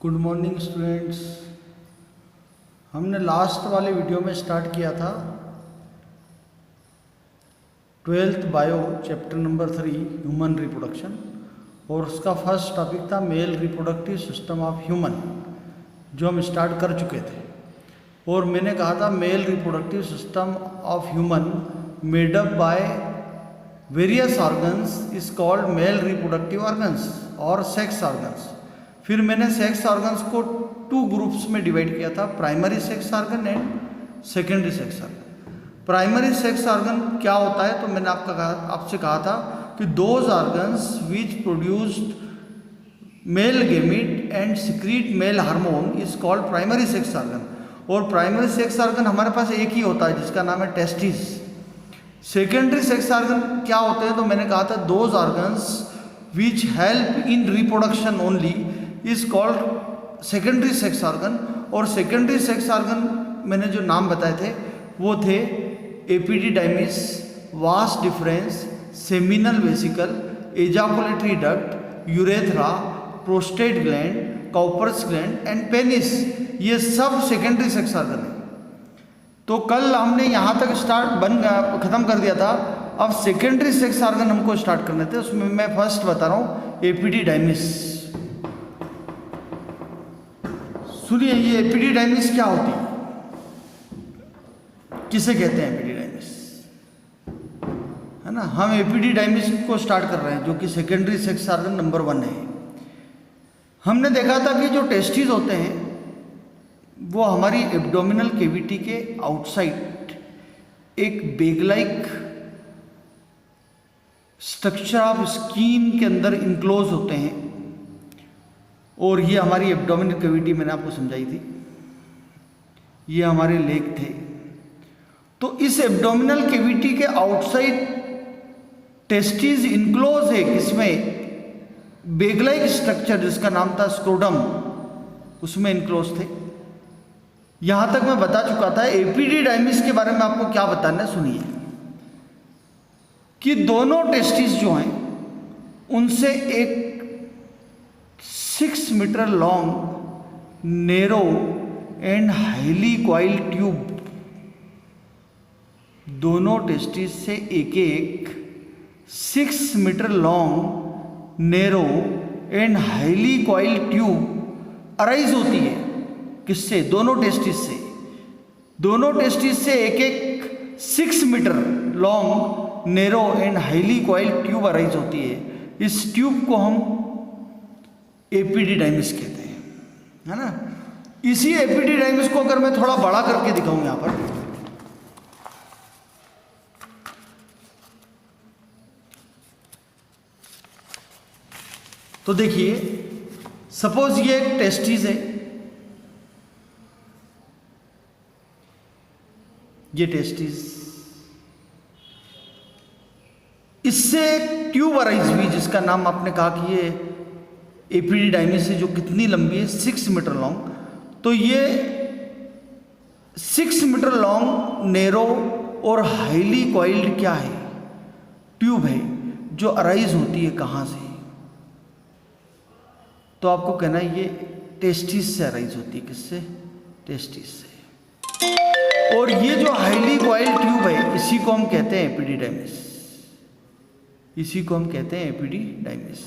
Good morning students. हमने last वाले video में स्टार्ट किया था 12th bio chapter number 3 human reproduction, और उसका फर्स्ट टॉपिक था male reproductive system of human, जो हम स्टार्ट कर चुके थे। और मैंने कहा था male reproductive system of human made up by various organs is called male reproductive organs और सेक्स ऑर्गन्स। फिर मैंने सेक्स ऑर्गन्स को 2 ग्रुप्स में डिवाइड किया था, primary sex organ and secondary sex organ. Primary sex organ क्या होता है, तो मैंने आपसे कहा था कि those organs which produced male gamete and secrete male hormone is called primary sex organ. और प्राइमरी सेक्स ऑर्गन हमारे पास एक ही होता है जिसका नाम है टेस्टिस। सेकेंडरी सेक्स ऑर्गन क्या होते हैं, तो मैंने कहा था those organs which help in reproduction only is called secondary sex organ. और सेकेंडरी सेक्स ऑर्गन मैंने जो नाम बताए थे वो थे epididymis, vas deferens, seminal vesicle, ejaculatory duct, urethra, prostate gland, Cowper's gland and penis. ये सब सेकेंडरी सेक्स ऑर्गन है। तो कल हमने यहाँ तक खत्म कर दिया था। अब सेकेंडरी सेक्स ऑर्गन हमको स्टार्ट करने थे, उसमें मैं फर्स्ट बता रहा हूँ एपिडिडाइमिस। सुनिए, ये एपिडिडाइमिस क्या होती है, किसे कहते हैं एपिडिडाइमिस, है ना। हम एपिडिडाइमिस को स्टार्ट कर रहे हैं, जो कि सेकेंडरी सेक्स ऑर्गन नंबर 1 है। हमने देखा था कि जो टेस्टिस होते हैं वो हमारी एब्डोमिनल कैविटी के आउटसाइड एक bag like structure of skin के अंदर इनक्लोज होते हैं, और ये हमारी एब्डोमिनल कैविटी मैंने आपको समझाई थी, ये हमारे लेग थे। तो इस एब्डोमिनल कैविटी के आउटसाइड टेस्टिस इनक्लोज है, किसमें, बेग लाइक स्ट्रक्चर जिसका नाम था स्क्रोडम, उसमें इनक्लोज थे। यहां तक मैं बता चुका था। एपिडिडाइमिस के बारे में आपको क्या बताना है, सुनिए कि दोनों टेस्टिस जो हैं उनसे एक 6 metre long narrow and highly coiled tube, दोनों टेस्टिस से एक 6 metre long narrow and highly coiled tube arise होती है। किससे? दोनों टेस्टिस से। दोनों टेस्टिस से एक 6 metre long narrow and highly coiled tube arise होती है। इस ट्यूब को हम एपिडिडाइमिस कहते हैं, है ना। इसी एपिडिडाइमिस को अगर मैं थोड़ा बड़ा करके दिखाऊं यहां पर, तो देखिए, सपोज ये एक टेस्टिस है, ये टेस्टिस, इससे एक ट्यूब अराइज हुई जिसका नाम आपने कहा कि ये एपिडिडाइमिस है, जो कितनी लंबी है, 6 मीटर लॉन्ग। तो ये 6 मीटर लॉन्ग नेरो और हाईली कॉइल्ड क्या है, ट्यूब है, जो अराइज होती है कहाँ से, तो आपको कहना है ये टेस्टिस से अराइज होती है। किससे? टेस्टिस से। और ये जो हाईली कॉइल्ड ट्यूब है, इसी को हम कहते हैं एपिडिडाइमिस, इसी को हम कहते हैं एपिडिडाइमिस।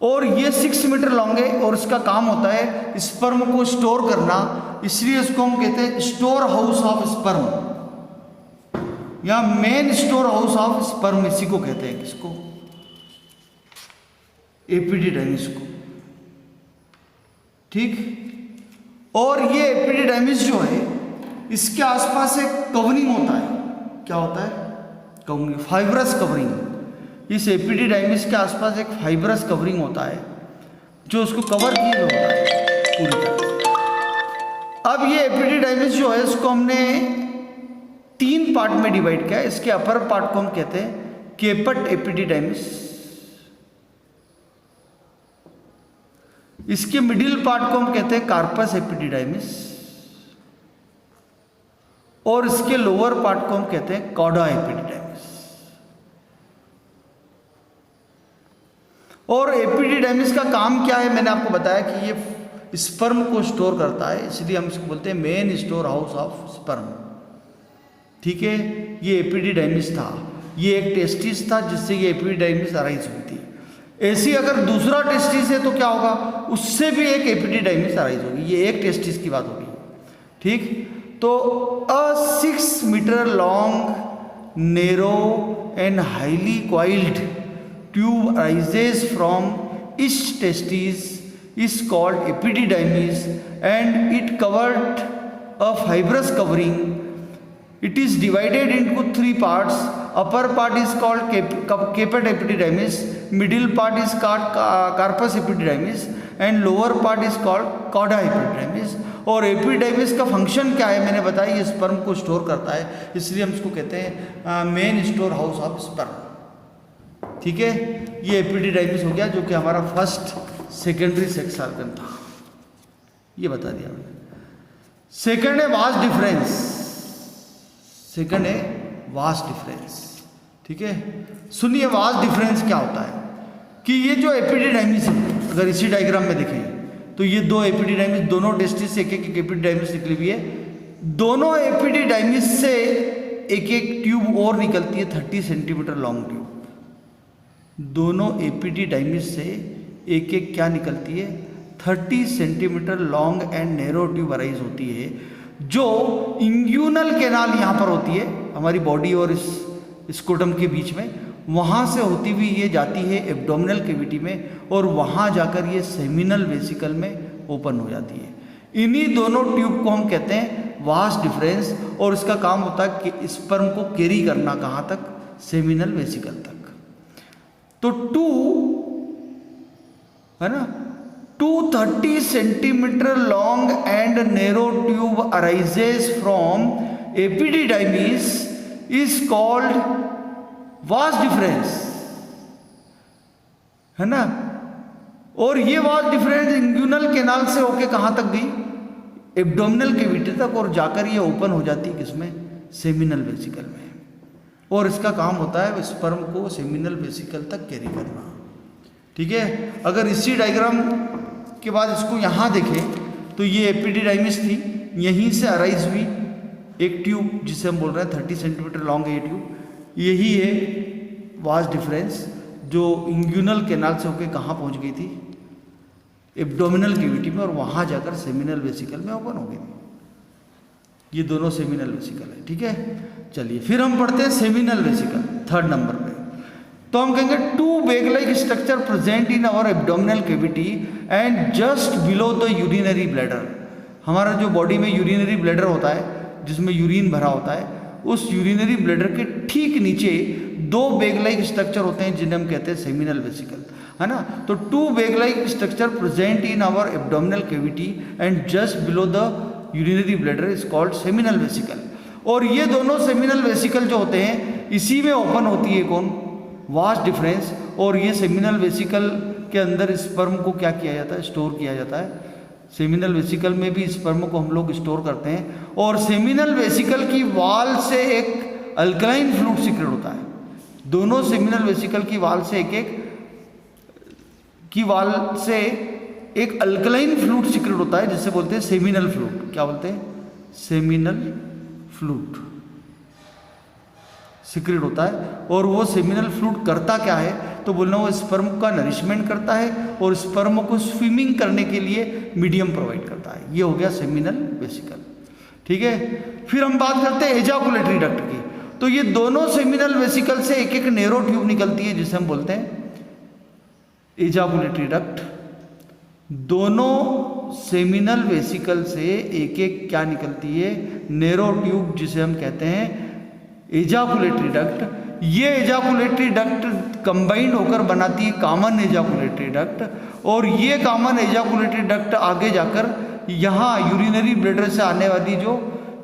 और ये 6 मीटर लॉन्ग है, और इसका काम होता है स्पर्म को स्टोर करना, इसलिए इसको हम कहते हैं स्टोर हाउस ऑफ स्पर्म, या main store house of sperm, इसी को कहते हैं। किसको? एपिडिडाइमिस को। ठीक। और ये एपिडिडाइमिस जो है, इसके आसपास एक कवरिंग होता है। क्या होता है? Covering, fibrous covering. इस एपिडिडाइमिस के आसपास एक फाइब्रस कवरिंग होता है जो उसको कवर किए होता है पूरी तरह। अब ये एपिडिडाइमिस जो है, इसको हमने 3 पार्ट में डिवाइड किया है। इसके अपर पार्ट को हम कहते हैं केपट एपिडिडाइमिस, इसके मिडिल पार्ट को हम कहते हैं कार्पस एपिडिडाइमिस, और इसके लोअर पार्ट को हम कहते हैं कॉडा एपिडिडाइमिस। और एपिडिडाइमिस का काम क्या है, मैंने आपको बताया कि ये स्पर्म को स्टोर करता है, इसलिए हम इसको बोलते हैं main store house of sperm. ठीक है, ये एपिडिडाइमिस था, ये एक टेस्टिस था जिससे ये एपिडिडाइमिस अराइज हुई थी। ऐसी अगर दूसरा टेस्टिस है तो क्या होगा, उससे भी एक एपिडिडाइमिस अराइज होगी। ये एक टेस्टिस की बात होगी। ठीक, तो a 6 metre long narrow and highly coiled tube arises from each testis is called epididymis and it covered a fibrous covering. It is divided into 3 parts. Upper part is called caput epididymis, middle part is called carpus epididymis and lower part is called cauda epididymis. और epididymis का function क्या है मैंने बताया, ये sperm को store करता है, इसलिए हम इसको कहते हैं main store house of sperm. ठीक है, ये एपिडिडाइमिस हो गया जो कि हमारा फर्स्ट सेकेंडरी सेक्स ऑर्गन था, ये बता दिया मैंने। सेकंड है वास्ट डिफरेंस, सेकंड है वास्ट डिफरेंस। ठीक है, सुनिए वास्ट डिफरेंस क्या होता है कि ये जो एपिडिडाइमिस है, अगर इसी डायग्राम में देखें तो ये दो एपिडिडाइमिस, दोनों टेस्टिस से एक एक एपिडिडाइमिस निकली हुई है। दोनों एपिडिडाइमिस से एक एक ट्यूब और निकलती है, 30 सेंटीमीटर लॉन्ग ट्यूब। दोनों एपिडिडाइमिस से एक एक क्या निकलती है, 30 centimetre long and narrow tube arise होती है, जो इंग्यूनल कैनाल यहाँ पर होती है हमारी बॉडी और इस स्कोटम के बीच में, वहाँ से होती हुई ये जाती है एब्डोमिनल कैविटी में और वहाँ जाकर ये सेमिनल वेसिकल में ओपन हो जाती है। इन्हीं दोनों ट्यूब को हम कहते हैं वास्ट डिफरेंस, और इसका काम होता है कि स्पर्म को कैरी करना कहाँ तक, सेमिनल वेसिकल तक। तो 2 है ना, 230 centimetre long and narrow tube arises from epididymis is called vast difference, है ना। और ये वास्ट डिफरेंस इंग्यूनल कैनाल से होके कहां तक गई, एब्डोमिनल कैविटी तक, और जाकर ये ओपन हो जाती है किसमें, सेमिनल वेसिकल में। और इसका काम होता है स्पर्म को सेमिनल वेसिकल तक कैरी करना। ठीक है, अगर इसी डायग्राम के बाद इसको यहाँ देखें तो ये एपिडिडाइमिस थी, यहीं से अराइज हुई एक ट्यूब जिसे हम बोल रहे हैं 30 सेंटीमीटर लॉन्ग है ये ट्यूब। यही है वास्ट डिफरेंस जो इंग्यूनल कैनाल से होकर कहाँ पहुँच गई थी, एब्डोमिनल कैविटी में, और वहाँ जाकर सेमिनल वेसिकल में ओपन हो गई थी। ये दोनों सेमिनल वेसिकल है। ठीक है, चलिए फिर हम पढ़ते हैं सेमिनल वेसिकल 3rd नंबर पे। तो हम कहेंगे 2 bag like structure present in our abdominal cavity and just below the urinary bladder. हमारा जो बॉडी में यूरिनरी ब्लैडर होता है जिसमें यूरिन भरा होता है, उस यूरिनरी ब्लैडर के ठीक नीचे 2 बैग लाइक स्ट्रक्चर होते हैं जिन्हें हम कहते हैं सेमिनल वेसिकल, है ना। तो 2 bag like structure present in our abdominal cavity and just below the urinary bladder is called seminal vesicle. और ये दोनों सेमिनल वेसिकल जो होते हैं इसी में ओपन होती है कौन, वास्ट डिफरेंस। और ये सेमिनल वेसिकल के अंदर स्पर्म को क्या किया जाता है, स्टोर किया जाता है। सेमिनल वेसिकल में भी स्पर्म को हम लोग स्टोर करते हैं। और सेमिनल वेसिकल की वाल से एक अल्कलाइन फ्लूइड सीक्रेट होता है। दोनों सेमिनल वेसिकल की वाल से एक अल्कलाइन फ्लूइड सीक्रेट होता है जिसे बोलते हैं सेमिनल फ्लूइड। क्या बोलते हैं, सेमिनल फ्लूइड सीक्रेट होता है। और वो सेमिनल फ्लूइड करता क्या है, तो बोलना वो स्पर्म का नरिशमेंट करता है और स्पर्म को स्विमिंग करने के लिए मीडियम प्रोवाइड करता है। ये हो गया सेमिनल वेसिकल। ठीक है, फिर हम बात करते हैं एजाकुलेटरी डक्ट की। तो ये दोनों सेमिनल वेसिकल से एक एक नैरो ट्यूब निकलती है जिसे हम बोलते हैं एजाकुलेटरी डक्ट। दोनों सेमिनल वेसिकल से एक एक क्या निकलती है, नैरो ट्यूब जिसे हम कहते हैं एजाकुलेटरी डक्ट। ये एजाकुलेटरी डक्ट कंबाइंड होकर बनाती है कॉमन एजाकुलेटरी डक्ट। और ये कॉमन एजाकुलेटरी डक्ट आगे जाकर यहाँ यूरिनरी ब्लैडर से आने वाली जो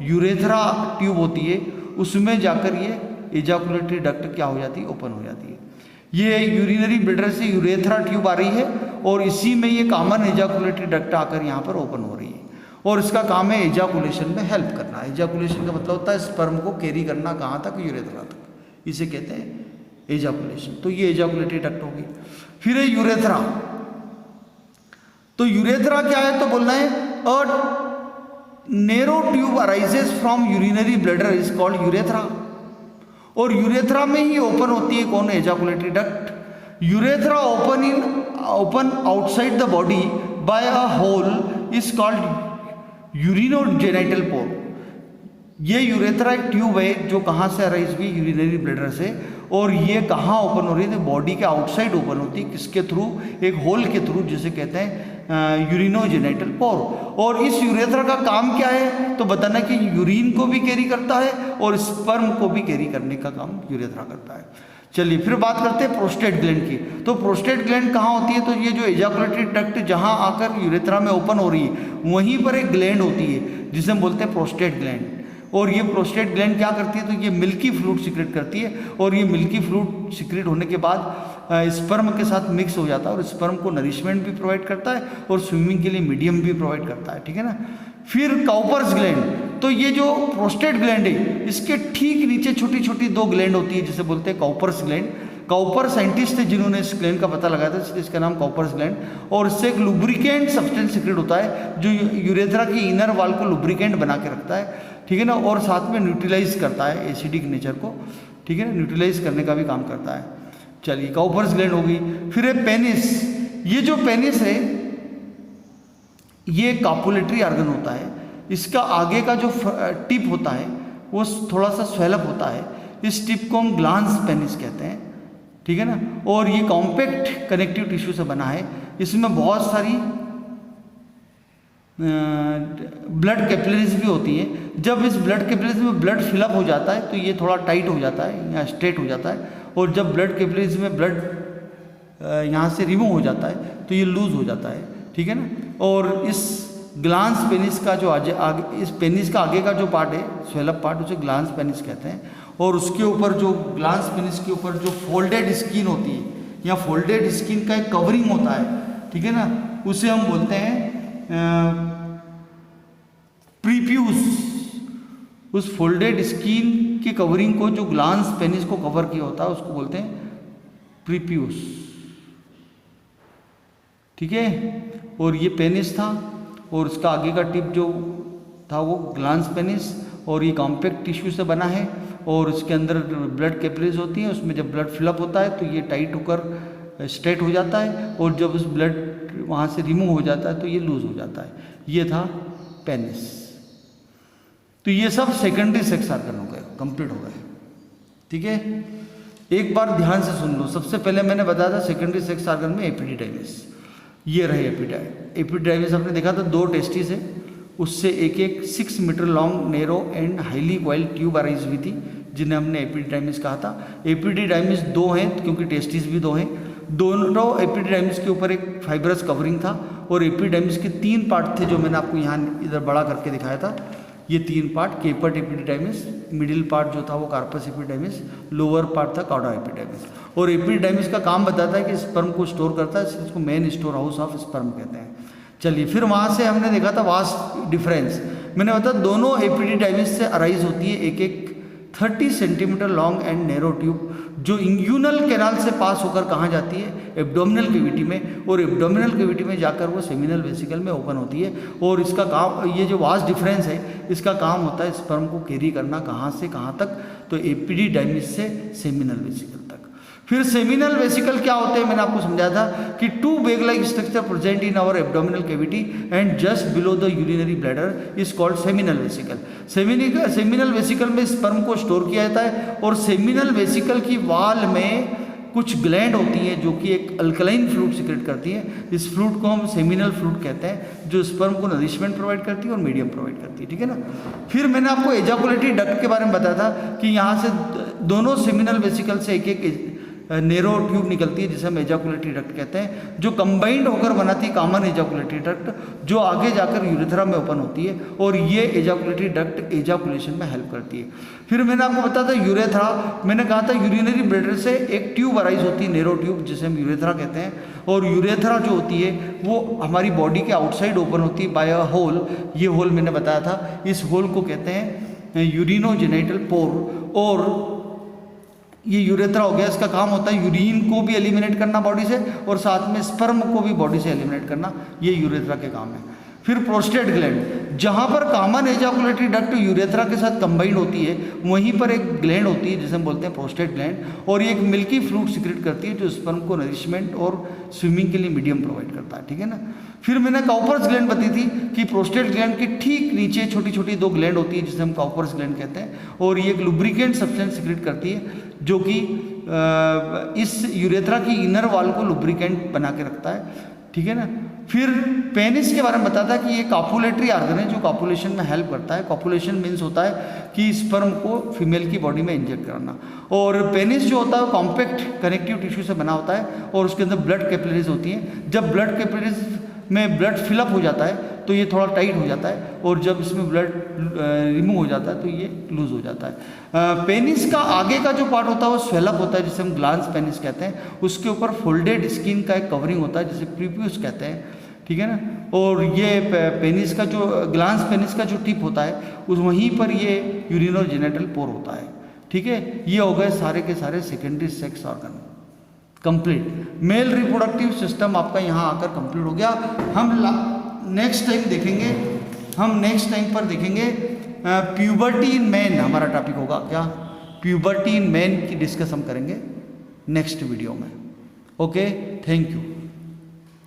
यूरेथ्रा ट्यूब होती है उसमें जाकर ये एजाकुलेटरी डक्ट क्या हो जाती है, ओपन हो जाती है। ये यूरिनरी ब्लैडर से यूरेथ्रा ट्यूब आ रही है और इसी में ये कॉमन एजाकुलेटरी डक्ट आकर यहाँ पर ओपन हो रही है। और इसका काम है एजाकुलेशन में हेल्प करना। एजाकुलेशन का मतलब होता है स्पर्म को कैरी करना कहाँ तक, यूरेथ्रा तक, इसे कहते हैं एजाकुलेशन। तो ये एजाकुलेटरी डक्ट होगी। फिर है यूरेथ्रा। तो यूरेथ्रा क्या है, तो बोलना है a narrow tube arises from urinary bladder is called urethra. और यूरेथ्रा में ही ओपन होती है कौन, ejaculatory duct. Urethra open outside the body by a hole is called urinogenital pore. ये यूरेथ्रा एक ट्यूब है जो कहाँ से अराइज हुई, यूरिनरी ब्लैडर से। और ये कहाँ ओपन हो रही है, बॉडी के आउटसाइड ओपन होती है, किसके थ्रू, एक होल के थ्रू, जिसे कहते हैं यूरिनोजेनिटल पोर। और इस यूरेथ्रा का काम क्या है, तो बताना कि यूरिन को भी कैरी करता है और स्पर्म को भी कैरी करने का काम यूरेथ्रा करता है। चलिए फिर बात करते हैं प्रोस्टेट ग्लैंड की। तो प्रोस्टेट ग्लैंड कहाँ होती है, तो ये जो एजाकुलेटरी डक्ट जहाँ आकर यूरेथ्रा में ओपन हो रही है, वहीं पर एक ग्लैंड होती है जिसे हम बोलते हैं प्रोस्टेट ग्लैंड। और ये प्रोस्टेट ग्लैंड क्या करती है, तो ये मिल्की फ्लूइड सिक्रेट करती है। और ये मिल्की फ्लूइड सिक्रेट होने के बाद स्पर्म के साथ मिक्स हो जाता है और स्पर्म को नरिशमेंट भी प्रोवाइड करता है और स्विमिंग के लिए मीडियम भी प्रोवाइड करता है, ठीक है ना। फिर काउपर्स ग्लैंड, तो ये जो प्रोस्टेट ग्लैंड है इसके ठीक नीचे छोटी छोटी दो ग्लैंड होती है जिसे बोलते हैं काउपर्स ग्लैंड। काउपर साइंटिस्ट थे जिन्होंने इस ग्लैंड का पता लगाया था, इसलिए इसका नाम काउपर्स ग्लैंड। और इससे एक लुब्रिकेंट सब्सटेंस सिक्रेट होता है जो यूरेथ्रा की इनर वॉल को लुब्रिकेंट बना के रखता है, ठीक है ना। और साथ में न्यूट्रलाइज करता है एसिडिक नेचर को, ठीक है ना, न्यूट्रलाइज करने का भी काम करता है। चलिए काउपर्स ग्लैंड हो गई। फिर है पेनिस। ये जो पेनिस है ये कापुलेटरी ऑर्गन होता है। इसका आगे का जो टिप होता है वो थोड़ा सा स्वेलअप होता है। इस टिप को हम ग्लांस पेनिस कहते हैं, ठीक है ना। और ये कॉम्पैक्ट कनेक्टिव टिश्यू से बना है। इसमें बहुत सारी ब्लड कैपिलरीज भी होती हैं। जब इस ब्लड कैपिलरीज में ब्लड फिलअप हो जाता है तो ये थोड़ा टाइट हो जाता है या स्ट्रेट हो जाता है। और जब ब्लड कैपिलरीज में ब्लड यहाँ से रिमूव हो जाता है तो ये लूज हो जाता है, ठीक है ना। और इस ग्लांस पेनिस का जो आगे इस पेनिस का आगे का जो पार्ट है, स्वेलअप पार्ट, उसे ग्लांस पेनिस कहते हैं। और उसके ऊपर जो ग्लांस पेनिस के ऊपर जो फोल्डेड स्किन होती है या फोल्डेड स्किन का एक कवरिंग होता है, ठीक है ना, उसे हम बोलते हैं प्रीप्यूस। उस फोल्डेड स्किन की कवरिंग को जो ग्लांस पेनिस को कवर किया होता है उसको बोलते हैं प्रीप्यूस, ठीक है। और ये पेनिस था और उसका आगे का टिप जो था वो ग्लांस पेनिस। और ये कॉम्पैक्ट टिश्यू से बना है और इसके अंदर ब्लड कैपिलरीज होती हैं। उसमें जब ब्लड फिलअप होता है तो ये टाइट होकर स्ट्रेट हो जाता है और जब उस ब्लड वहाँ से रिमूव हो जाता है तो ये लूज हो जाता है। ये था पेनिस। तो ये सब सेकेंडरी सेक्स ऑर्गन हो गए, कंप्लीट हो गए, ठीक है। एक बार ध्यान से सुन लो। सबसे पहले मैंने बताया था सेकेंडरी सेक्स ऑर्गन में एपिडिडाइमिस। ये रहे एपिडिडाइमिस। आपने देखा था दो टेस्टिस है, उससे एक 6 metre long narrow and highly coiled tube arise हुई थी जिन्हें हमने एपिडिडाइमिस कहा था। एपिडिडाइमिस दो हैं क्योंकि टेस्टिस भी दो हैं। दोनों एपिडिडाइमिस के ऊपर एक फाइब्रस कवरिंग था और एपिडिडाइमिस के 3 पार्ट थे जो मैंने आपको यहाँ इधर बड़ा करके दिखाया था। ये 3 पार्ट, केपर्ट एपिडिडाइमिस, मिडिल पार्ट जो था वो कार्पस एपिडिडाइमिस, लोअर पार्ट था कॉडा एपिडिडाइमिस। और एपिडिडाइमिस का काम बताता है कि स्पर्म को स्टोर करता है, इसको main store house of sperm कहते हैं। चलिए फिर वहाँ से हमने देखा था वास्ट डिफरेंस। मैंने बताया दोनों एपिडिडाइमिस से अराइज होती है एक 30 centimetre long and narrow tube जो इंग्यूनल कैनाल से पास होकर कहाँ जाती है, एब्डोमिनल कैविटी में। और एब्डोमिनल कैविटी में जाकर वो सेमिनल वेसिकल में ओपन होती है। और इसका काम, ये जो वास्ट डिफरेंस है, इसका काम होता है स्पर्म को कैरी करना कहाँ से कहाँ तक, तो एपिडिडाइमिस से सेमिनल वेसिकल तक। फिर सेमिनल वेसिकल क्या होते हैं, मैंने आपको समझाया था कि 2 bag like structure present in our abdominal cavity and just below the urinary bladder is called seminal vesicle. Seminal vesicle में स्पर्म को स्टोर किया जाता है। और सेमिनल वेसिकल की वॉल में कुछ ग्लैंड होती हैं जो कि एक अल्कलाइन फ्लूइड सिक्रेट करती है। इस फ्लूइड को हम सेमिनल फ्लूइड कहते हैं जो स्पर्म को नरिशमेंट प्रोवाइड करती है और मीडियम प्रोवाइड करती है, ठीक है ना। फिर मैंने आपको एजाकुलेटरी डक्ट के बारे में बताया था कि यहाँ से दोनों सेमिनल वेसिकल से एक नेरो ट्यूब निकलती है जिसे हम एजाकुलेटरी डक्ट कहते हैं, जो कंबाइंड होकर बनाती है कॉमन एजाकुलेटरी डक्ट जो आगे जाकर यूरेथ्रा में ओपन होती है। और ये एजाकुलेटरी डक्ट एजाकुलेशन में हेल्प करती है। फिर मैंने आपको बताया था यूरेथ्रा, मैंने कहा था यूरिनरी ब्लैडर से एक ट्यूब अराइज होती है, नेरो ट्यूब, जिसे हम यूरेथ्रा कहते हैं। और यूरेथ्रा जो होती है वो हमारी बॉडी के आउटसाइड ओपन होती है बाय अ होल। ये होल मैंने बताया था, इस होल को कहते हैं यूरिनोजेनिटल पोर। और ये यूरेथ्रा हो गया, इसका काम होता है यूरिन को भी एलिमिनेट करना बॉडी से और साथ में स्पर्म को भी बॉडी से एलिमिनेट करना, ये यूरेथ्रा के काम है। फिर प्रोस्टेट ग्लैंड, जहाँ पर कॉमन एजाकुलेटरी डक्ट यूरेथ्रा के साथ कंबाइंड होती है वहीं पर एक ग्लैंड होती है जिसे हम बोलते हैं प्रोस्टेट ग्लैंड, और ये एक मिल्की फ्लूइड सिक्रेट करती है जो स्पर्म को नरिशमेंट और स्विमिंग के लिए मीडियम प्रोवाइड करता है, ठीक है ना। फिर मैंने काउपर्स ग्लैंड बताई थी कि प्रोस्टेट ग्लैंड के ठीक नीचे छोटी छोटी 2 ग्लैंड होती है जिसे हम काउपर्स ग्लैंड कहते हैं, और ये एक लुब्रिकेंट सब्सटेंस सिक्रेट करती है जो कि इस यूरेथ्रा की इनर वॉल को लुब्रिकेंट बना के रखता है, ठीक है ना। फिर पेनिस के बारे में बताता है कि ये कॉपुलेटरी ऑर्गन है जो कॉपुलेशन में हेल्प करता है। कॉपुलेशन मीन्स होता है कि स्पर्म को फीमेल की बॉडी में इंजेक्ट करना, और पेनिस जो होता है वो कॉम्पैक्ट कनेक्टिव टिश्यू से बना होता है और उसके अंदर ब्लड कैपिलरीज होती हैं। जब ब्लड कैपिलरीज में ब्लड फिलअप हो जाता है तो ये थोड़ा टाइट हो जाता है, और जब इसमें ब्लड रिमूव हो जाता है तो ये लूज हो जाता है। पेनिस का आगे का जो पार्ट होता है वो स्वेलअप होता है जिसे हम ग्लांस पेनिस कहते हैं, उसके ऊपर फोल्डेड स्किन का एक कवरिंग होता है जिसे प्रीप्यूस कहते हैं, ठीक है ना। और ये पेनिस का जो ग्लांस पेनिस का जो टिप होता है उस वहीं पर ये यूरिनो जेनिटल पोर होता है, ठीक है। ये हो गए सारे के सारे secondary sex organ complete. Male reproductive system आपका यहाँ आकर कंप्लीट हो गया। हम नेक्स्ट टाइम देखेंगे, हम नेक्स्ट टाइम पर देखेंगे प्यूबर्टी इन मैन, हमारा टॉपिक होगा क्या, प्यूबर्टी इन मैन की डिस्कस हम करेंगे नेक्स्ट वीडियो में। Okay, thank you.